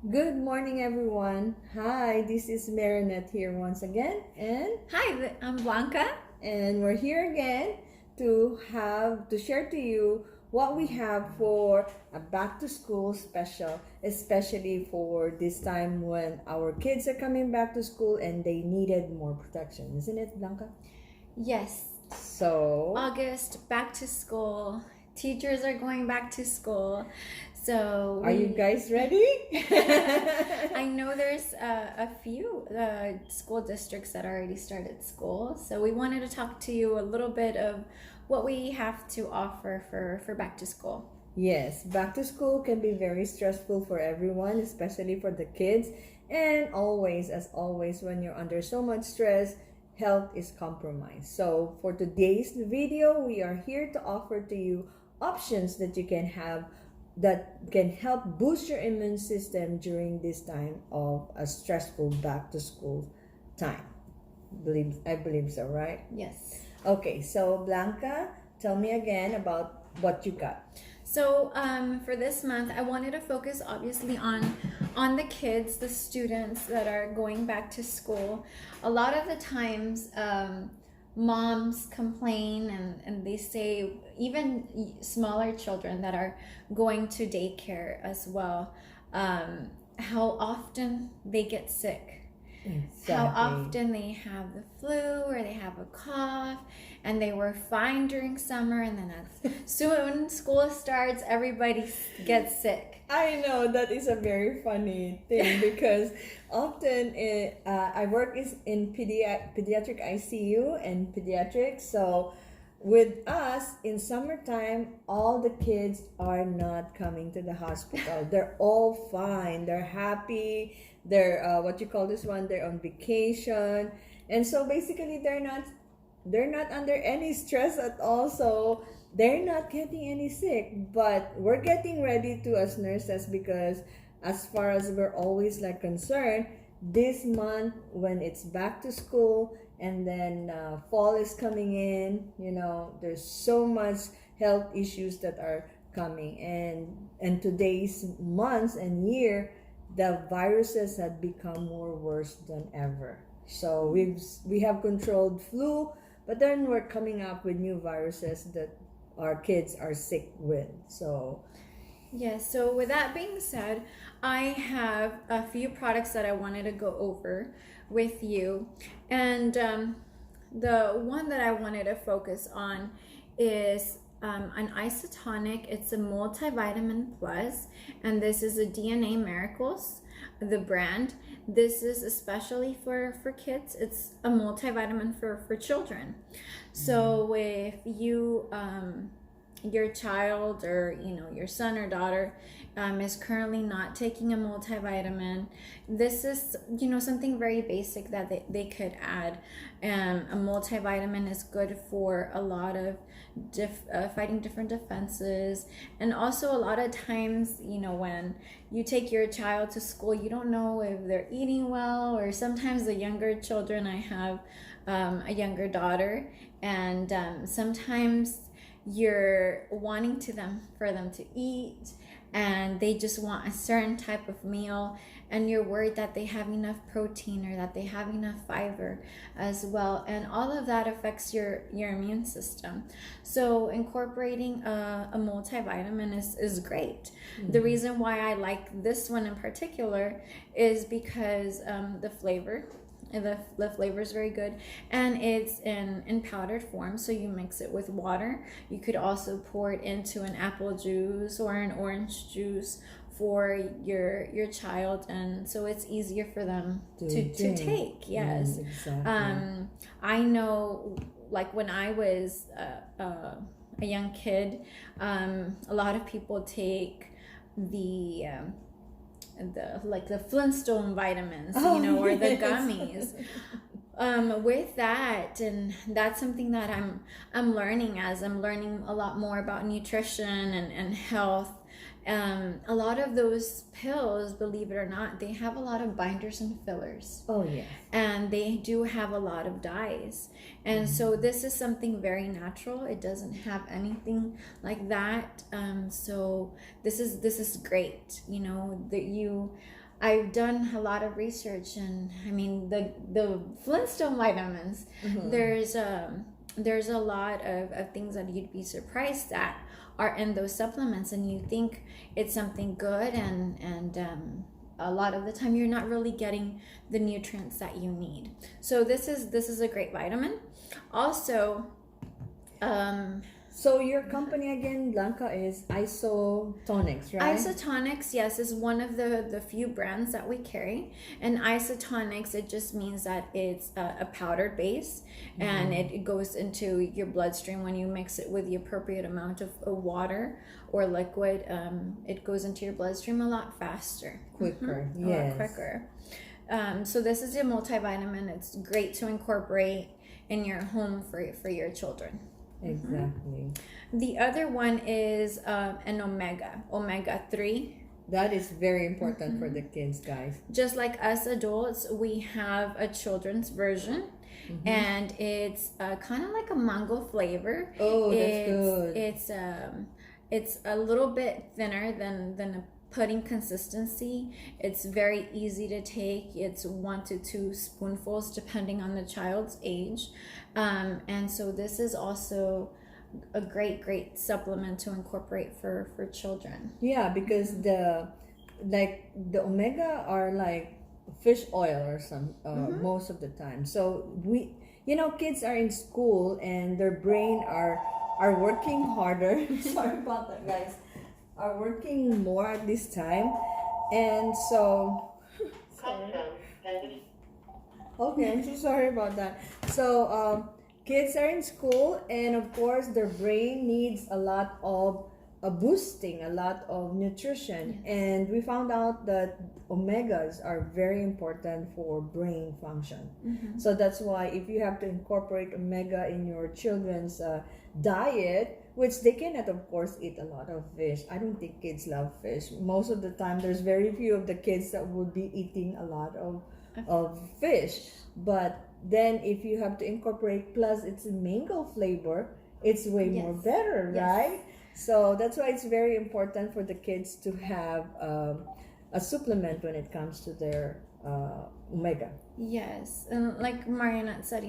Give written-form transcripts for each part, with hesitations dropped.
Good morning, everyone. Hi, this is Marinette here once again, Hi, I'm Blanca. and we're here again to share to you what we have for a back to school special, especially for this time when our kids are coming back to school and they needed more protection, isn't it, Blanca? Yes, So, August, back to school. Teachers are going back to school. So are you guys ready? I know there's a few school districts that already started school. So we wanted to talk to you a little bit of what we have to offer for back to school. Yes, back to school can be very stressful for everyone, especially for the kids. And always, as always, when you're under so much stress, health is compromised. So, for today's video, we are here to offer to you options that you can have that can help boost your immune system during this time of a stressful back to school time. I believe so, right? Yes. Okay, so Blanca, tell me again about what you got. So for this month, I wanted to focus obviously on the kids, the students that are going back to school. A lot of the times, moms complain and they say even smaller children that are going to daycare as well, how often they get sick. Exactly. How often they have the flu or they have a cough, and they were fine during summer, and then as soon school starts, everybody gets sick. I know that is a very funny thing because often I work is in pediatric ICU and pediatrics. So with us in summertime, all the kids are not coming to the hospital. They're all fine. They're happy. They're what you call this one. They're on vacation, and so basically they're not under any stress at all. So they're not getting any sick. But we're getting ready to as nurses because as far as we're always like concerned, this month when it's back to school and then fall is coming in, there's so much health issues that are coming, and today's months and year the viruses have become more worse than ever. So we have controlled flu, but then we're coming up with new viruses that our kids are sick with. So Yes, so with that being said, I have a few products that I wanted to go over with you. And the one that I wanted to focus on is an isotonic. It's a multivitamin plus, and this is a DNA Miracles, the brand. This is especially for kids. It's a multivitamin for children. So if you your child or your son or daughter is currently not taking a multivitamin, this is something very basic that they could add. A multivitamin is good for a lot of fighting different defenses, and also a lot of times when you take your child to school, you don't know if they're eating well, or sometimes the younger children, I have a younger daughter, and sometimes you're wanting for them to eat, and they just want a certain type of meal, and you're worried that they have enough protein or that they have enough fiber as well, and all of that affects your immune system. So incorporating a multivitamin is great. The reason why I like this one in particular is because the flavor, the flavor is very good, and it's in powdered form, so you mix it with water. You could also pour it into an apple juice or an orange juice for your child, and so it's easier for them to take. Yes. exactly. I know, like when I was a young kid, a lot of people take the Flintstone vitamins, or the gummies. With that, and that's something that I'm learning as I'm learning a lot more about nutrition and health. A lot of those pills, believe it or not, they have a lot of binders and fillers. Oh yeah. And they do have a lot of dyes. And so this is something very natural. It doesn't have anything like that. So this is great. That you I've done a lot of research, and I mean the Flintstone vitamins. Mm-hmm. There's a lot of things that you'd be surprised at are in those supplements, and you think it's something good, and a lot of the time you're not really getting the nutrients that you need. So this is a great vitamin. Also, So your company again, Blanca, is Isotonics, right? Isotonics, yes, is one of the few brands that we carry. And isotonics, it just means that it's a powdered base, and it goes into your bloodstream when you mix it with the appropriate amount of water or liquid. It goes into your bloodstream a lot faster. Quicker, A lot quicker. So this is a multivitamin. It's great to incorporate in your home for your children. Exactly. The other one is an omega 3. That is very important for the kids, guys. Just like us adults, we have a children's version, and it's kind of like a mango flavor. Oh, that's good. It's a little bit thinner than a pudding consistency. It's very easy to take. It's 1 to 2 spoonfuls depending on the child's age, and so this is also a great supplement to incorporate for children. Yeah, because the omega are like fish oil or some most of the time. So kids are in school and their brain are working harder. Sorry about that, guys. Are working more at this time, and so okay, I'm so sorry about that. So kids are in school, and of course their brain needs a lot of boosting, a lot of nutrition. Yes. And we found out that omegas are very important for brain function. So that's why if you have to incorporate omega in your children's diet, which they cannot of course eat a lot of fish. I don't think kids love fish. Most of the time there's very few of the kids that would be eating a lot of fish. But then if you have to incorporate, plus it's a mango flavor, it's way more better, right? So that's why it's very important for the kids to have a supplement when it comes to their omega. Yes, and like Marianette said,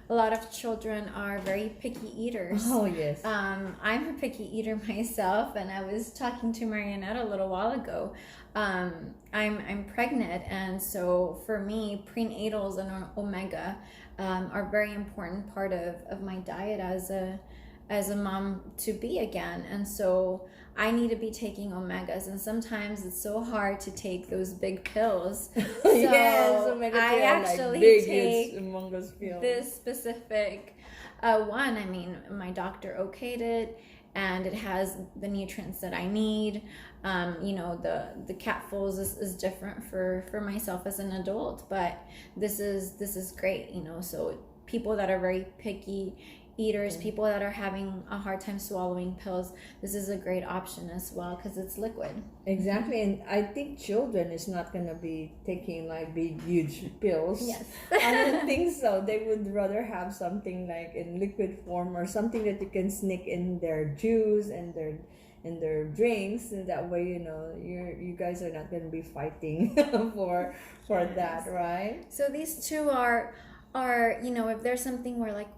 a lot of children are very picky eaters. Oh yes. I'm a picky eater myself, and I was talking to Marianette a little while ago. I'm pregnant, and so for me, prenatals and omega are very important part of my diet as a mom to be again. And so I need to be taking omegas, and sometimes it's so hard to take those big pills. So yes, omega I actually big, take humongous pills. this specific one. I mean, my doctor okayed it, and it has the nutrients that I need. The capfuls is different for myself as an adult, but this is great. So people that are very picky eaters, people that are having a hard time swallowing pills, this is a great option as well because it's liquid. Exactly. And I think children is not going to be taking like big huge pills. Yes. I don't think so. They would rather have something like in liquid form, or something that you can sneak in their juice and their drinks, and that way you guys are not going to be fighting for that, right? So these two are if there's something where like,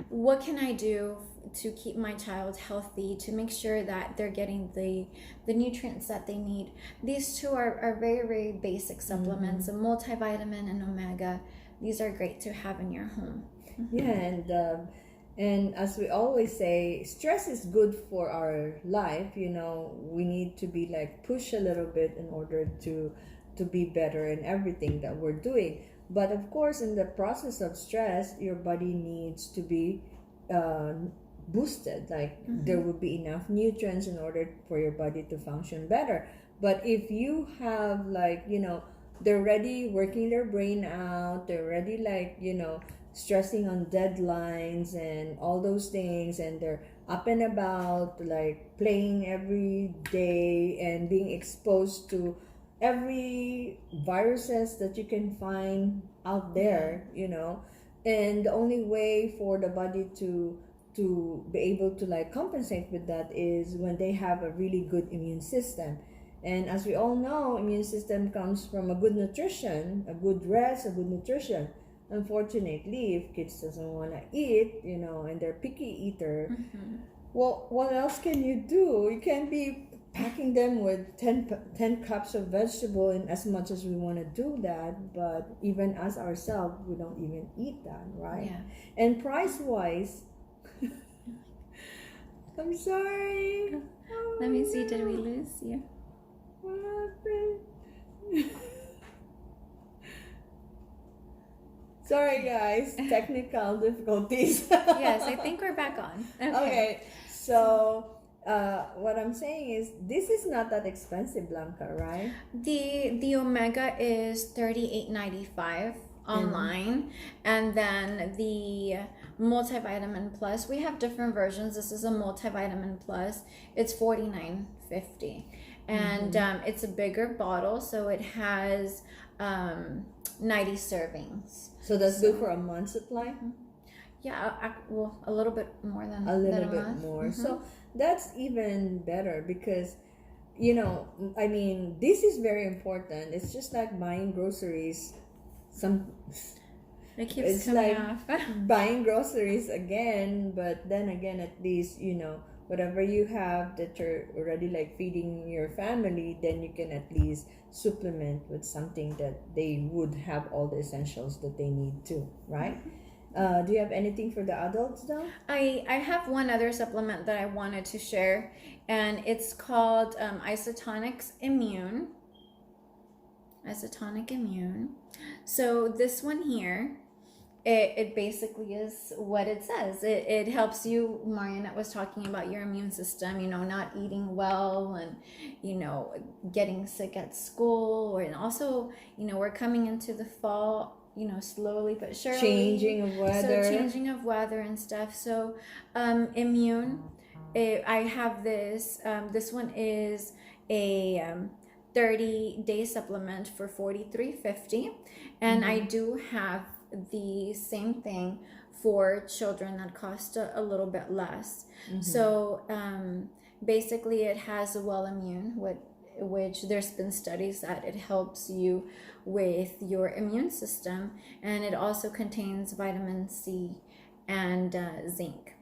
what can I do to keep my child healthy, to make sure that they're getting the nutrients that they need, these two are very, very basic supplements. A multivitamin and omega, these are great to have in your home. Yeah, and as we always say, stress is good for our life. We need to be like push a little bit in order to be better in everything that we're doing. But of course, in the process of stress, your body needs to be boosted. Like there will be enough nutrients in order for your body to function better. But if you have they're already working their brain out, they're already stressing on deadlines and all those things, and they're up and about, like playing every day and being exposed to every viruses that you can find out there, and the only way for the body to be able to compensate with that is when they have a really good immune system. And as we all know, immune system comes from a good nutrition, a good rest, a good nutrition. Unfortunately, if kids doesn't want to eat, and they're picky eater, well, what else can you do? You can't be packing them with 10 cups of vegetable, and as much as we want to do that, but even as ourselves, we don't even eat that, right? Yeah. And price-wise, I'm sorry. Oh, Let me see, no. did we lose you? What happened? Sorry, guys. Technical difficulties. Yes, I think we're back on. Okay. So, what I'm saying is, this is not that expensive, Blanca, right? The Omega is $38.95 online, and then the Multivitamin Plus, we have different versions. This is a Multivitamin Plus. It's $49.50, and it's a bigger bottle, so it has 90 servings. So that's good for a month supply? Yeah, well, a little bit more than A little than bit month. more. So that's even better because, I mean, this is very important. It's just like buying groceries. It keeps It's coming like off. buying groceries again, but then again, at least, whatever you have that you're already like feeding your family, then you can at least supplement with something that they would have all the essentials that they need too, right? Do you have anything for the adults though? I have one other supplement that I wanted to share, and it's called Isotonics Immune. Isotonic Immune. So this one here, it basically is what it says. It helps you. Marianette was talking about your immune system, not eating well and, getting sick at school. And also, we're coming into the fall, slowly but surely. Changing of weather. So changing of weather and stuff. So immune, I have this. This one is a 30-day supplement for $43.50, and I do have the same thing for children that cost a little bit less. So basically it has a well immune, which there's been studies that it helps you with your immune system, and it also contains vitamin C and zinc.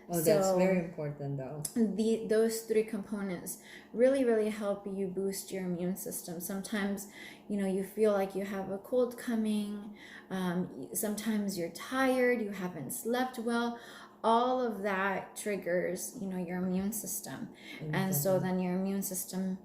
Oh, that's very important though. Those three components really help you boost your immune system. Sometimes, you feel like you have a cold coming. Sometimes you're tired, you haven't slept well. All of that triggers, your immune system. And so then your immune system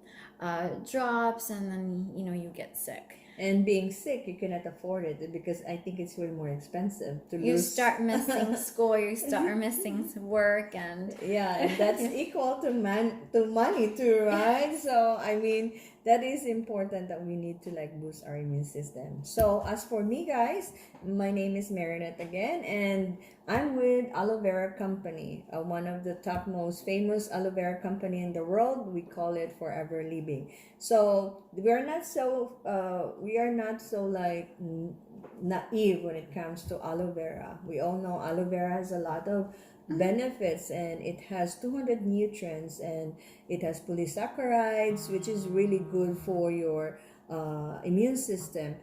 drops, and then, you get sick. And being sick, you cannot afford it because I think it's way more expensive to lose. You start missing school, you start missing work, and and that's equal to money too, right? So I mean, that is important that we need to like boost our immune system. So as for me, guys, my name is Marinette again, and I'm with Aloe Vera Company, one of the top most famous aloe vera company in the world. We call it Forever Living. So we are not so like naive when it comes to aloe vera. We all know aloe vera has a lot of benefits, and it has 200 nutrients, and it has polysaccharides, which is really good for your immune system.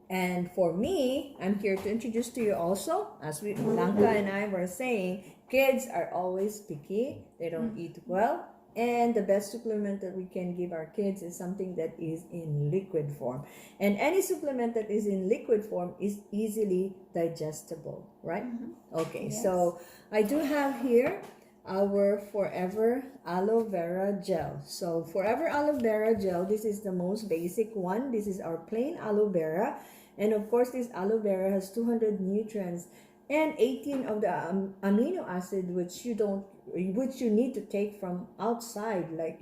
And for me, I'm here to introduce to you also, as Blanca and I were saying, kids are always picky. They don't eat well. And the best supplement that we can give our kids is something that is in liquid form. And any supplement that is in liquid form is easily digestible, right? Okay, Yes. so I do have here our Forever Aloe Vera Gel. So Forever Aloe Vera Gel, this is the most basic one. This is our plain aloe vera. And of course, this aloe vera has 200 nutrients and 18 of the amino acid which you need to take from outside, like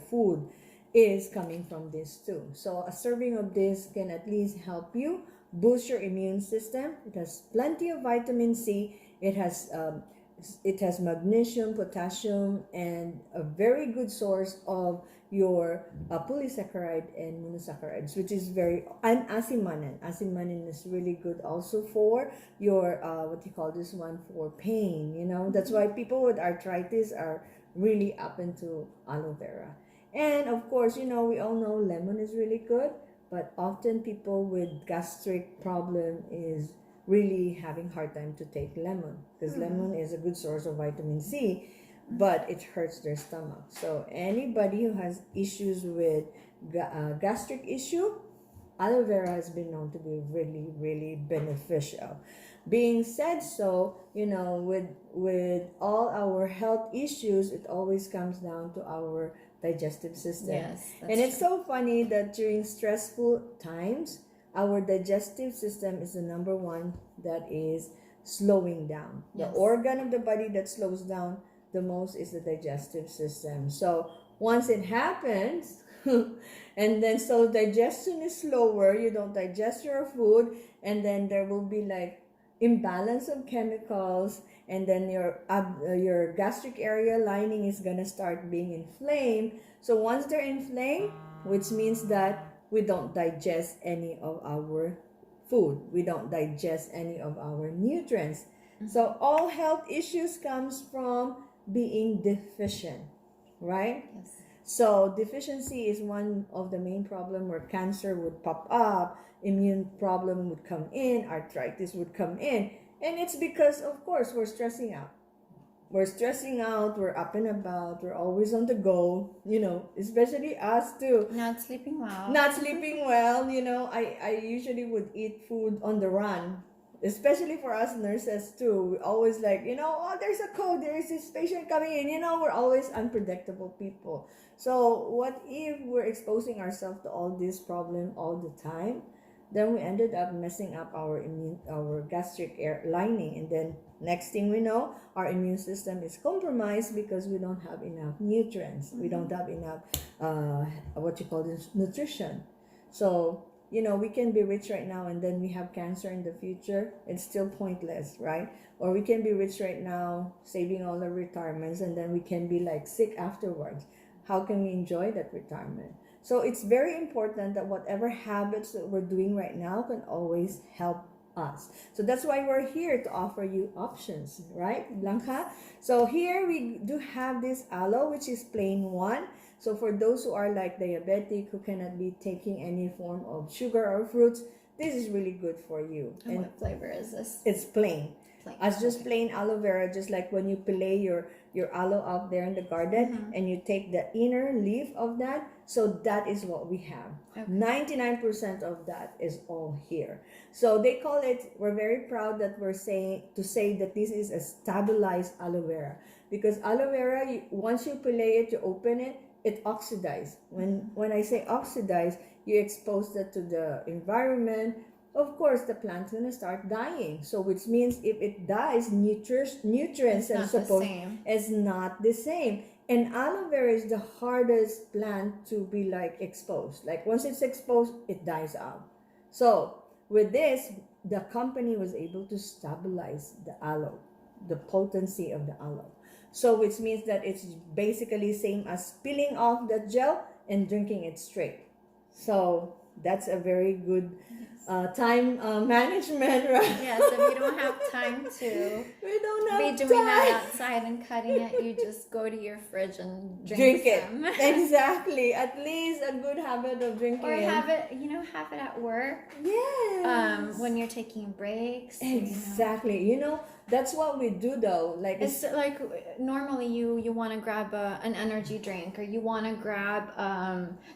food, is coming from this too. So a serving of this can at least help you boost your immune system. It has plenty of vitamin C. It has magnesium, potassium, and a very good source of your polysaccharide and monosaccharides, which is and asimanin. Asimanin is really good also for your what you call this one, for pain. That's why people with arthritis are really up into aloe vera. And of course, we all know lemon is really good, but often people with gastric problem is really having hard time to take lemon because lemon is a good source of vitamin C, but it hurts their stomach. So anybody who has issues with gastric issue, aloe vera has been known to be really, really beneficial. Being said so, with all our health issues, it always comes down to our digestive system. Yes, that's And it's true. so funny that during stressful times, our digestive system is the number one that is slowing down. The Yes. organ of the body that slows down the most is the digestive system. So once it happens, and then so digestion is slower, you don't digest your food, and then there will be like imbalance of chemicals, and then your gastric area lining is gonna start being inflamed. So once they're inflamed, which means that we don't digest any of our food, we don't digest any of our nutrients. So all health issues comes from being deficient, right? Yes. So deficiency is one of the main problem where cancer would pop up, immune problem would come in, arthritis would come in, and it's because of course we're stressing out. We're stressing out, we're up and about, we're always on the go, especially us too. Not sleeping well. Not sleeping well, I usually would eat food on the run, especially for us nurses too. We always like, oh, there's a code, there is this patient coming in, we're always unpredictable people. So what if we're exposing ourselves to all this problem all the time? Then we ended up messing up our gastric air lining, and then next thing we know, our immune system is compromised because we don't have enough nutrients. We don't have enough what you call this nutrition. So we can be rich right now and then we have cancer in the future. It's still pointless, right? Or we can be rich right now, saving all our retirements, and then we can be like sick afterwards. How can we enjoy that retirement? So it's very important that whatever habits that we're doing right now can always help us. So that's why we're here to offer you options, right, Blanca? So here we do have this aloe, which is plain one. So for those who are like diabetic, who cannot be taking any form of sugar or fruits, this is really good for you. And what flavor is this? It's plain. Plain. As just plain aloe vera, just like when you pellet your aloe out there in the garden and you take the inner leaf of that. So that is what we have. Okay. 99% of that is all here. So they call it, we're very proud that we're saying that this is a stabilized aloe vera, because aloe vera, once you pellet it, you open it, it oxidizes. When I say oxidize, you expose that to the environment. Of course, the plant's gonna start dying. So which means if it dies, nutrients and support is not the same. And aloe vera is the hardest plant to be like exposed. Like once it's exposed, it dies out. So with this, the company was able to stabilize the aloe, the potency of the aloe. So which means that it's basically same as peeling off the gel and drinking it straight. So that's a very good time management, right? Yes, if you don't have time to We don't have be doing time. that outside and cutting it, you just go to your fridge and Drink it. some. Exactly. At least a good habit of drinking. Or have it at work. Yes. When you're taking breaks. Exactly. That's what we do though. Like It's like normally you want to grab an energy drink, or you want to grab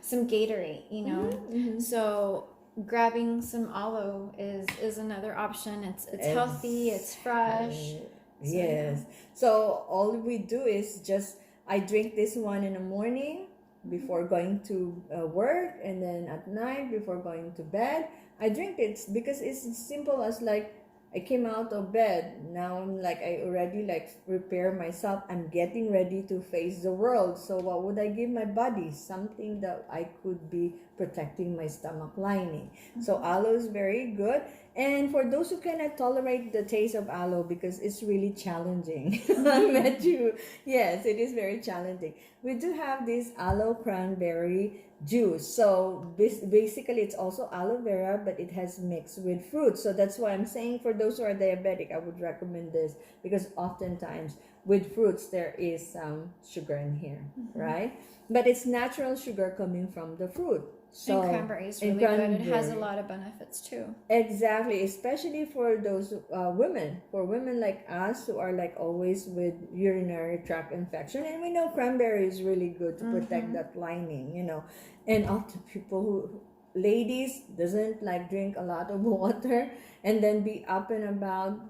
some Gatorade, So grabbing some aloe is another option. It's healthy, it's fresh. Yes. So all we do is just, I drink this one in the morning before going to work, and then at night before going to bed. I drink it because it's as simple as like, I came out of bed. Now I'm like, I already like prepare myself. I'm getting ready to face the world. So what would I give my body? Something that I could be protecting my stomach lining. So aloe is very good. And for those who cannot tolerate the taste of aloe, because it's really challenging, I met you. Yes, it is very challenging. We do have this aloe cranberry juice. So basically, it's also aloe vera, but it has mixed with fruit. So that's why I'm saying for those who are diabetic, I would recommend this, because oftentimes with fruits there is some sugar in here, right? But it's natural sugar coming from the fruit. So And cranberry is really good. It has a lot of benefits too. Exactly, especially for those women like us who are like always with urinary tract infection, and we know cranberry is really good to protect that lining, you know. And often people who, ladies, doesn't like drink a lot of water and then be up and about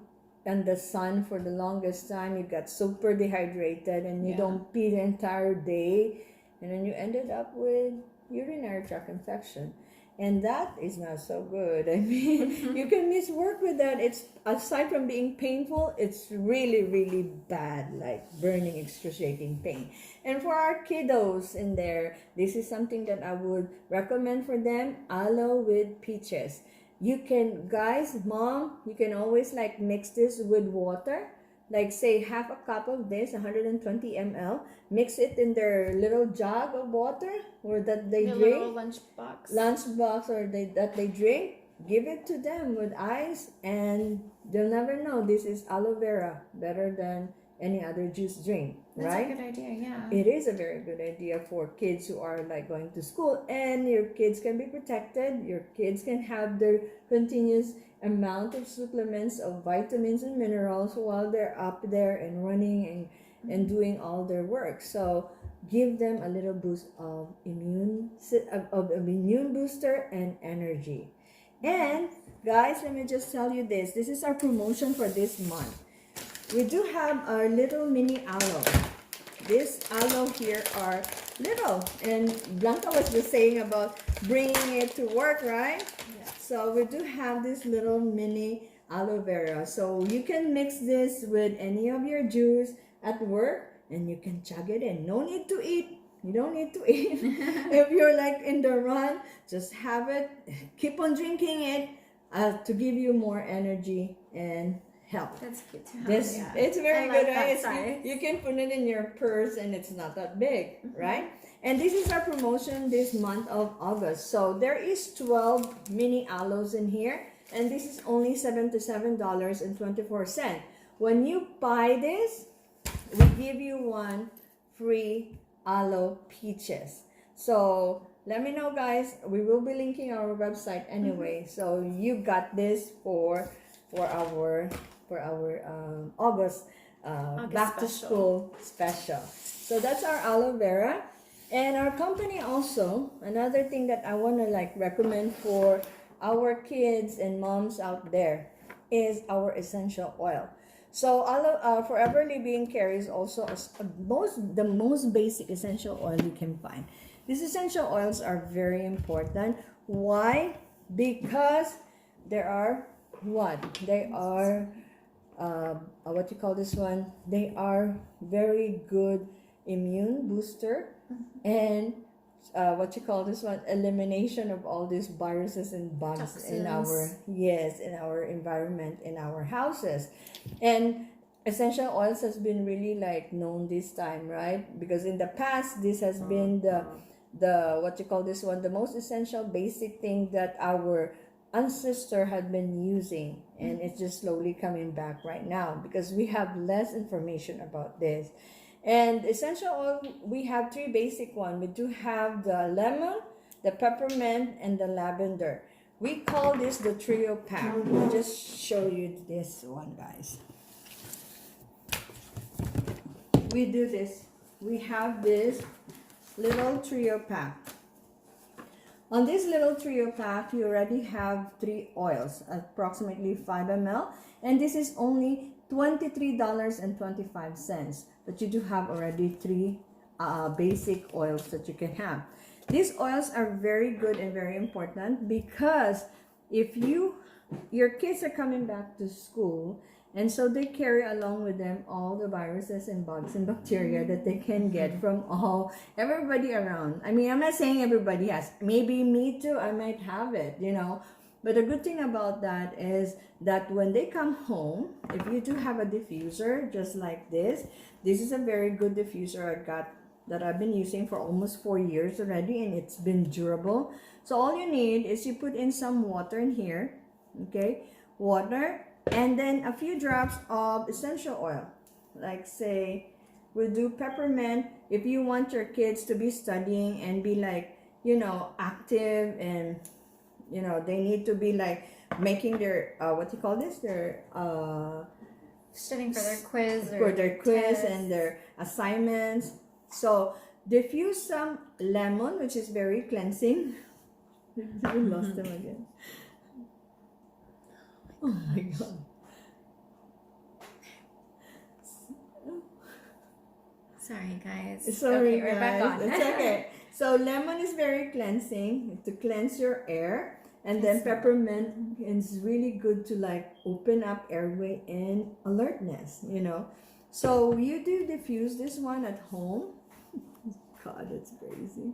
in the sun for the longest time. You got super dehydrated and you don't pee the entire day, and then you ended up with urinary tract infection, and that is not so good. I mean, you can miss work with that. It's, aside from being painful, it's really, really bad, like burning, excruciating pain. And for our kiddos in there, this is something that I would recommend for them: aloe with peaches. You can, guys, mom, you can always like mix this with water, like say half a cup of this, 120 ml, mix it in their little jug of water or that they drink, little lunch box or that they drink. Give it to them with ice, and they'll never know this is aloe vera, better than any other juice drink. That's right? a good idea. Yeah, It is a very good idea for kids who are like going to school, and your kids can be protected. Your kids can have their continuous amount of supplements of vitamins and minerals while they're up there and running and doing all their work. So give them a little boost of immune booster and energy. And guys, let me just tell you this. This is our promotion for this month. We do have our little mini aloe. This aloe here are little, and Blanca was just saying about bringing it to work, right? Yeah. So we do have this little mini aloe vera. So you can mix this with any of your juice at work, and you can chug it in. No need to eat. You don't need to eat. If you're like in the run, just have it. Keep on drinking it to give you more energy and health. That's good to have. This, yeah. it's very like good, right? size. You can put it in your purse and it's not that big, right? And this is our promotion this month of August. So there is 12 mini aloes in here, and this is only $77.24. When you buy this, we give you one free aloe peaches. So let me know, guys. We will be linking our website anyway. So you got this for our August back to school special. So that's our aloe vera. And our company also, another thing that I want to like recommend for our kids and moms out there is our essential oil. So Forever Living carries also the most basic essential oil you can find. These essential oils are very important. Why? Because there are what? They are what you call this one? They are very good immune booster, and what you call this one? Elimination of all these viruses and bugs Toxins. in our environment, in our houses. And essential oils has been really like known this time, right? Because in the past, this has been the what you call this one? The most essential basic thing that our ancestor had been using, and it's just slowly coming back right now because we have less information about this. And essential oil, we have three basic ones. We do have the lemon, the peppermint, and the lavender. We call this the trio pack. I'll just show you this one, guys. We do this. We have this little trio pack. On this little trio pack, you already have 3 oils, approximately 5 ml, and this is only $23.25. But you do have already 3 basic oils that you can have. These oils are very good and very important because if your kids are coming back to school, and so they carry along with them all the viruses and bugs and bacteria that they can get from everybody around. I mean, I'm not saying everybody has. Maybe me too, I might have it, But the good thing about that is that when they come home, if you do have a diffuser just like this is a very good diffuser I got that I've been using for almost 4 years already, and it's been durable. So all you need is you put in some water in here, okay? Water, and then a few drops of essential oil. Like say, we'll do peppermint if you want your kids to be studying and be like, you know, active, and you know, they need to be like making their what do you call this? Their studying for their quiz quiz and their assignments. So diffuse some lemon, which is very cleansing. We lost them again. Oh my god. Sorry guys. Sorry, okay, we're back on. It's okay. So lemon is very cleansing to cleanse your air, and then peppermint is really good to like open up airway and alertness, you know. So you do diffuse this one at home. God, it's crazy.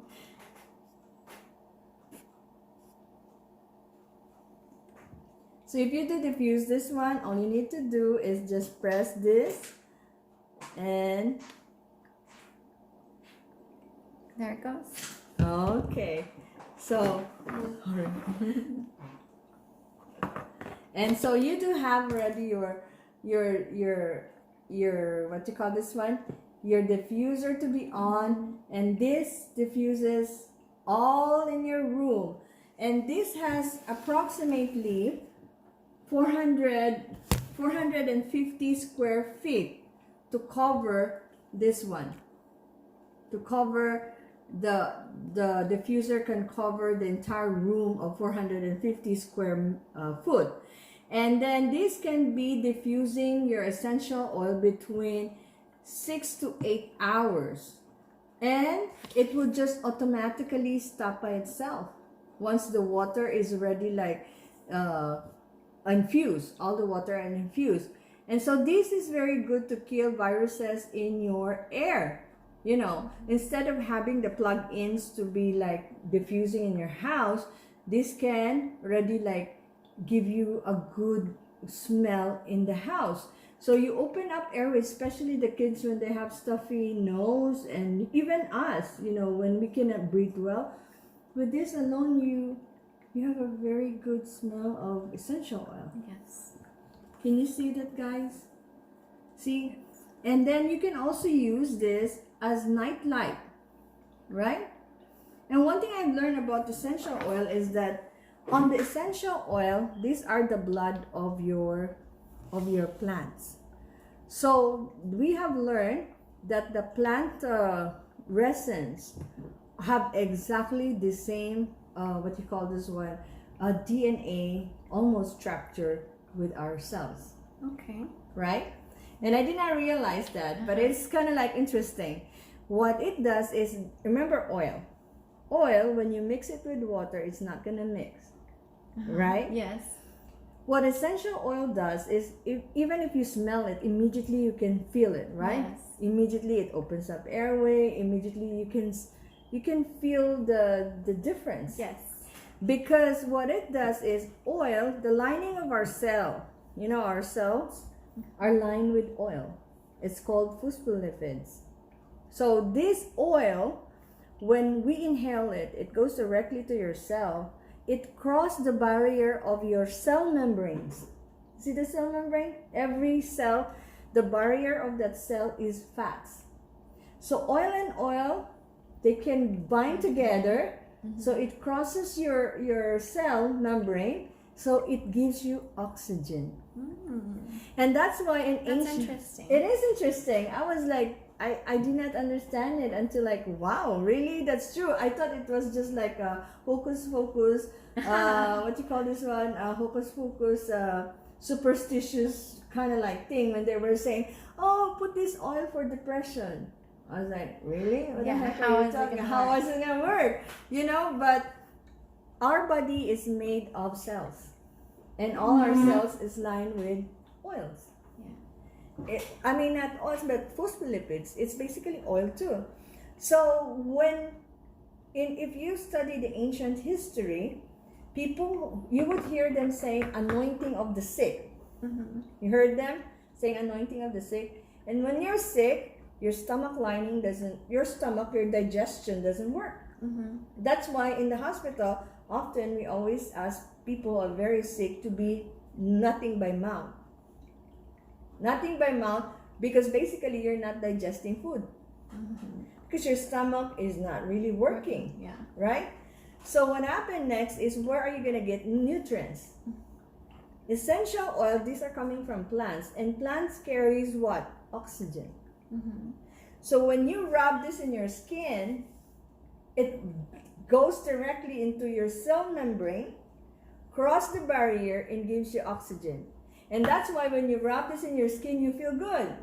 So if you do diffuse this one, all you need to do is just press this and there it goes. okay. So and so you do have already your what you call this one? Your diffuser to be on, and this diffuses all in your room. And this has approximately 450 square feet to cover this one. To cover the diffuser can cover the entire room of 450 square foot. And then this can be diffusing your essential oil between 6 to 8 hours, and it will just automatically stop by itself once the water is already like infused, all the water and infused. And so this is very good to kill viruses in your air. You know, instead of having the plug-ins to be like diffusing in your house, this can already like give you a good smell in the house. So you open up airways, especially the kids when they have stuffy nose, and even us, you know, when we cannot breathe well. With this alone, you have a very good smell of essential oil. Yes. Can you see that, guys? See? And then you can also use this as night light, right? And one thing I've learned about essential oil is that on the essential oil, these are the blood of your plants. So we have learned that the plant resins have exactly the same what you call this one, DNA almost structure with our cells. Okay. Right? And I did not realize that, but it's kind of like interesting. What it does is, remember oil. Oil, when you mix it with water, it's not gonna mix, right? Yes. What essential oil does is, even if you smell it, immediately you can feel it, right? Yes. Immediately it opens up airway. Immediately you can feel the difference. Yes. Because what it does is oil, the lining of our cell, you know, our cells are lined with oil. It's called phospholipids. So this oil, when we inhale it, it goes directly to your cell. It crosses the barrier of your cell membranes. See the cell membrane? Every cell, the barrier of that cell is fats. So oil and oil, they can bind together. So it crosses your cell membrane. So it gives you oxygen. And that's why in ancient... interesting. It is interesting. I was like, I did not understand it until like, wow, really? That's true. I thought it was just like a hocus pocus, what you call this one? Hocus pocus, superstitious kind of like thing when they were saying, oh, put this oil for depression. I was like, really? What the heck are you talking? How is it going to work? You know, but our body is made of cells. And all our cells is lined with oils. I mean, not oils, but phospholipids. It's basically oil too. So if you study the ancient history, people, you would hear them saying anointing of the sick. Mm-hmm. You heard them saying anointing of the sick. And when you're sick, your stomach lining doesn't, your digestion doesn't work. Mm-hmm. That's why in the hospital, often we always ask people who are very sick to be nothing by mouth. Nothing by mouth, because basically you're not digesting food. Mm-hmm. Because your stomach is not really working, Yeah. right? So what happened next is, where are you going to get nutrients? Essential oil, these are coming from plants, and plants carries what? Oxygen. Mm-hmm. So when you rub this in your skin, it goes directly into your cell membrane, cross the barrier, and gives you oxygen. And that's why when you rub this in your skin, you feel good,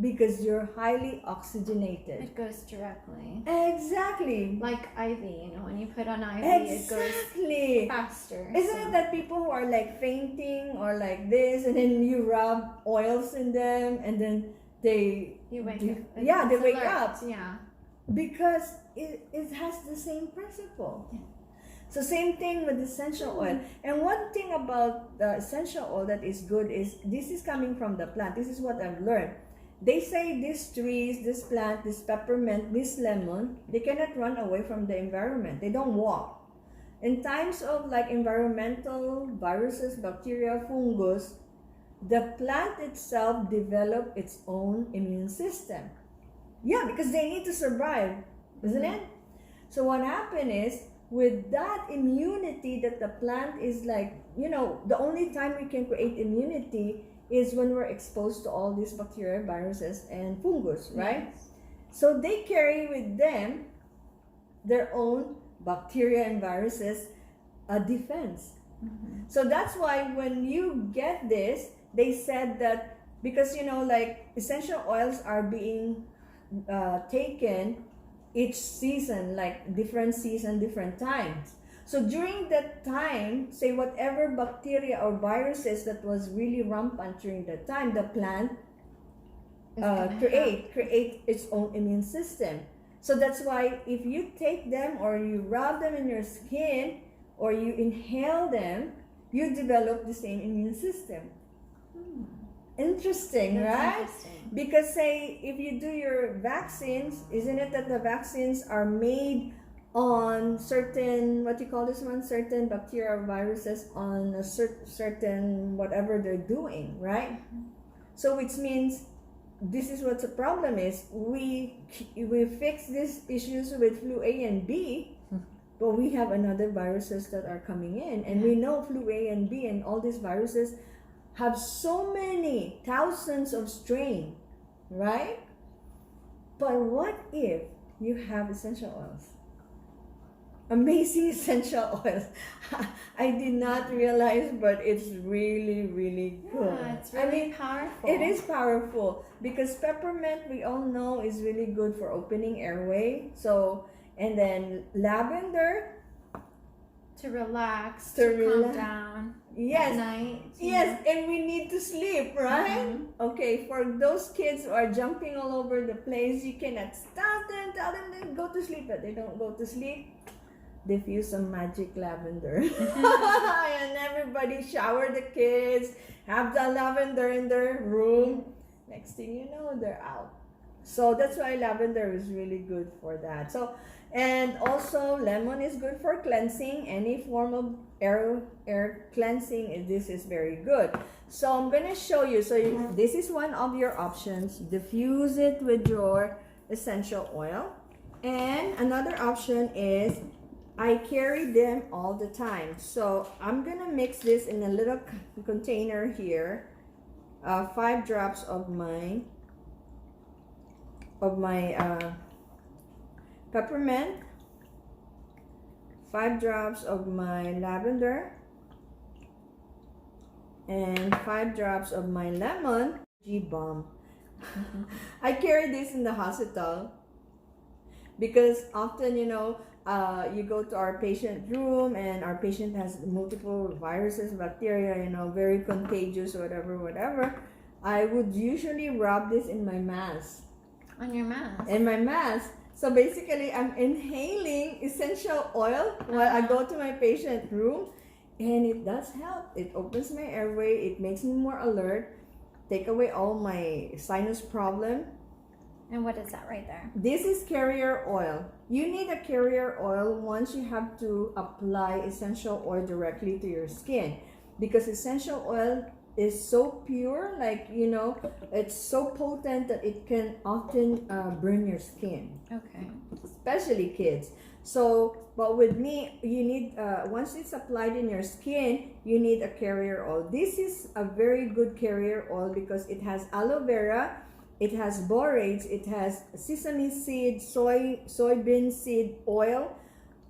because you're highly oxygenated. It goes directly. Exactly. Like IV, when you put on IV, Exactly. it goes faster. Isn't it that people who are like fainting or like this, and then you rub oils in them, and then they wake up. Yeah, they wake alert. up. Yeah. Because it has the same principle. Yeah. So same thing with essential oil. And one thing about the essential oil that is good is, this is coming from the plant. This is what I've learned. They say these trees, this plant, this peppermint, this lemon, they cannot run away from the environment. They don't walk. In times of like environmental viruses, bacteria, fungus, the plant itself develop its own immune system. Yeah, because they need to survive, isn't it? So what happened is, with that immunity that the plant is like, the only time we can create immunity is when we're exposed to all these bacteria, viruses, and fungus, right? Yes. So they carry with them their own bacteria and viruses, a defense. Mm-hmm. So that's why when you get this, they said that, because like essential oils are being taken each season, like different season, different times. So during that time, say whatever bacteria or viruses that was really rampant during that time, the plant create its own immune system. So that's why if you take them or you rub them in your skin or you inhale them, you develop the same immune system. Interesting, that's right? Interesting. Because say if you do your vaccines, isn't it that the vaccines are made on certain, what you call this one, certain bacteria or viruses on a certain whatever they're doing, right? So which means, this is what the problem is. We fix these issues with flu A and B, but we have another viruses that are coming in, and we know flu A and B and all these viruses have so many thousands of strains, right? But what if you have essential oils? Amazing essential oils. I did not realize, but it's really, really good. Yeah, it's really powerful. It is powerful, because peppermint, we all know, is really good for opening airway. So, and then lavender, to relax, to calm down. Yes. At night. Yes, and we need to sleep, right? Mm-hmm. Okay, for those kids who are jumping all over the place, you cannot stop them, tell them to go to sleep, but they don't go to sleep. Diffuse some magic lavender. And everybody shower the kids, have the lavender in their room. Next thing you know, they're out. So that's why lavender is really good for that. So, and also lemon is good for cleansing. Any form of air cleansing, this is very good. So I'm going to show you. So this is one of your options. Diffuse it with your essential oil. And another option is, I carry them all the time. So I'm going to mix this in a little container here. 5 drops of my peppermint, 5 drops of my lavender, and 5 drops of my lemon balm. I carry this in the hospital because often, you go to our patient room and our patient has multiple viruses, bacteria, very contagious, whatever. I would usually rub this in my mask. On your mask? In my mask. So basically, I'm inhaling essential oil while I go to my patient room, and it does help. It opens my airway. It makes me more alert. Take away all my sinus problem. And what is that right there? This is carrier oil. You need a carrier oil once you have to apply essential oil directly to your skin, because essential oil is so pure, like, you know, it's so potent that it can often burn your skin, Okay. especially kids. So, but with me, you need, once it's applied in your skin, you need a carrier oil. This is a very good carrier oil because it has aloe vera, it has borates, it has sesame seed, soybean seed oil,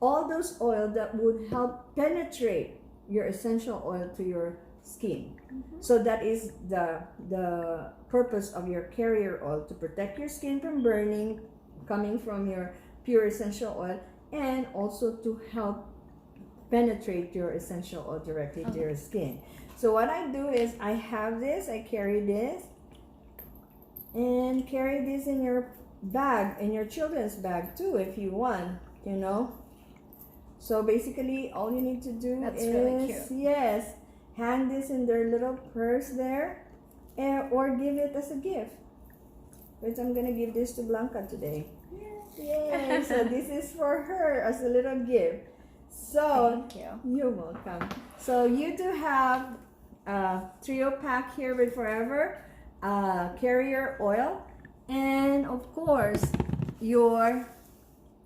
all those oil that would help penetrate your essential oil to your skin. So that is the purpose of your carrier oil, to protect your skin from burning coming from your pure essential oil, and also to help penetrate your essential oil directly to your skin. So what I do is I have this, I carry this, and carry this in your bag, in your children's bag too, if you want, you know. So basically all you need to do That's is really cute. yes, hang this in their little purse there, or give it as a gift, which I'm gonna give this to Blanca today. Yay! So this is for her as a little gift. So Thank you. you're welcome. So you do have a trio pack here with Forever, carrier oil, and of course your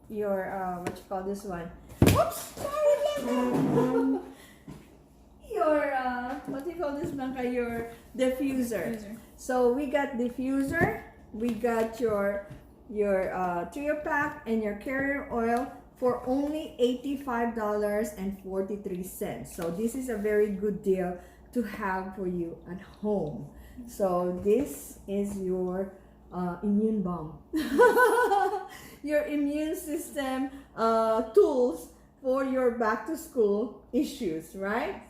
what you call this one? Oops, sorry. Your what do you call this, Blanca? Your diffuser. So we got diffuser, we got your trio pack and your carrier oil for only $85.43. So this is a very good deal to have for you at home. So this is your immune bomb, your immune system tools for your back to school issues, right?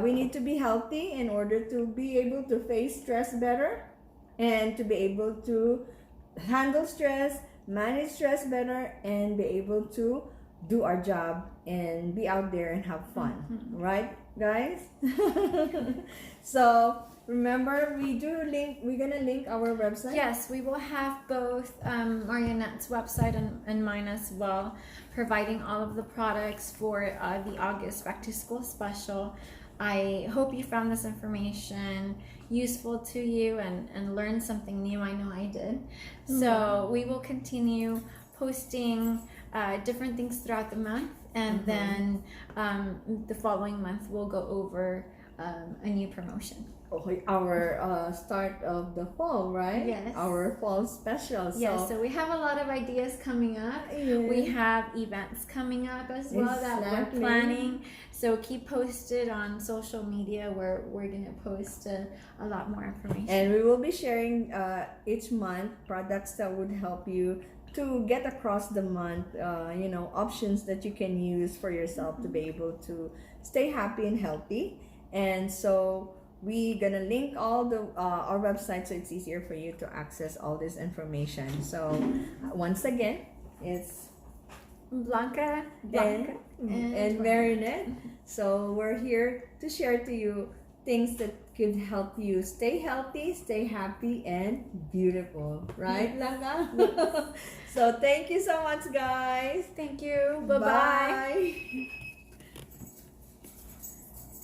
We need to be healthy in order to be able to face stress better, and to be able to handle stress, manage stress better, and be able to do our job and be out there and have fun. Right, guys? So remember, we're gonna link our website. Yes, we will have both Marionette's website and mine as well, providing all of the products for the August back to school special. I hope you found this information useful to you and learned something new. I know I did. So we will continue posting different things throughout the month, and then the following month we'll go over a new promotion. Our start of the fall, right? Yes. Our fall special. Yes, so we have a lot of ideas coming up. Yeah. We have events coming up as well that we're Exactly. planning. So keep posted on social media where we're going to post a lot more information. And we will be sharing each month products that would help you to get across the month, options that you can use for yourself to be able to stay happy and healthy. And so we're gonna link all the our website so it's easier for you to access all this information. So once again, it's Blanca and Marinette. So we're here to share to you things that could help you stay healthy, stay happy, and beautiful. Right, Blanca? So thank you so much, guys. Thank you. Bye-bye. Bye.